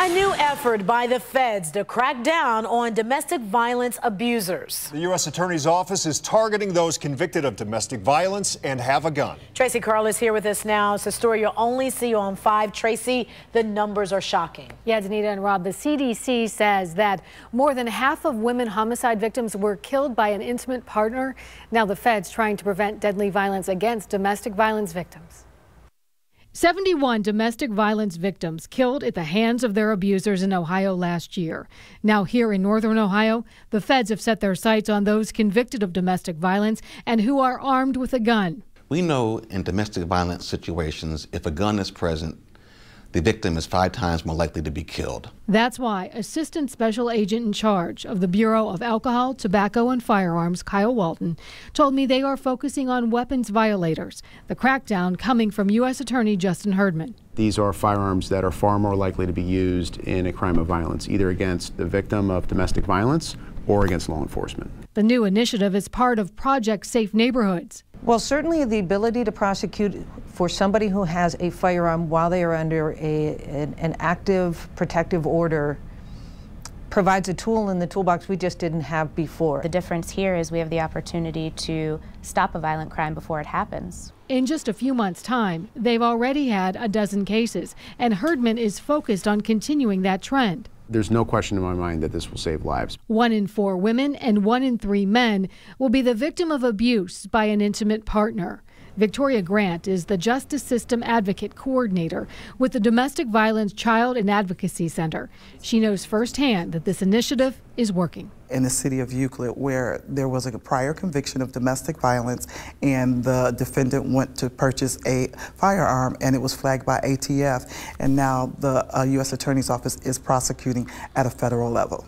A new effort by the feds to crack down on domestic violence abusers. The U.S. Attorney's Office is targeting those convicted of domestic violence and have a gun. Tracy Carl is here with us now. It's a story you'll only see on 5. Tracy, the numbers are shocking. Yeah, Danita and Rob, the CDC says that more than half of women homicide victims were killed by an intimate partner. Now the feds trying to prevent deadly violence against domestic violence victims. 71 domestic violence victims killed at the hands of their abusers in Ohio last year. Now here in northern Ohio, the feds have set their sights on those convicted of domestic violence and who are armed with a gun. We know in domestic violence situations, if a gun is present, the victim is 5 times more likely to be killed. That's why Assistant Special Agent in charge of the Bureau of Alcohol, Tobacco, and Firearms, Kyle Walton, told me they are focusing on weapons violators. The crackdown coming from U.S. Attorney Justin Herdman. These are firearms that are far more likely to be used in a crime of violence, either against the victim of domestic violence or against law enforcement. The new initiative is part of Project Safe Neighborhoods. Well, certainly the ability to prosecute for somebody who has a firearm while they are under an active protective order provides a tool in the toolbox we just didn't have before. The difference here is we have the opportunity to stop a violent crime before it happens. In just a few months' time, they've already had a dozen cases, and Herdman is focused on continuing that trend. There's no question in my mind that this will save lives. 1 in 4 women and 1 in 3 men will be the victim of abuse by an intimate partner. Victoria Grant is the Justice System Advocate Coordinator with the Domestic Violence Child and Advocacy Center. She knows firsthand that this initiative is working. In the city of Euclid, where there was a prior conviction of domestic violence and the defendant went to purchase a firearm and it was flagged by ATF, and now the U.S. Attorney's Office is prosecuting at a federal level.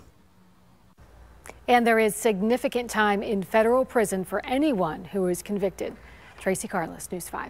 And there is significant time in federal prison for anyone who is convicted. Tracy Carlos, News 5.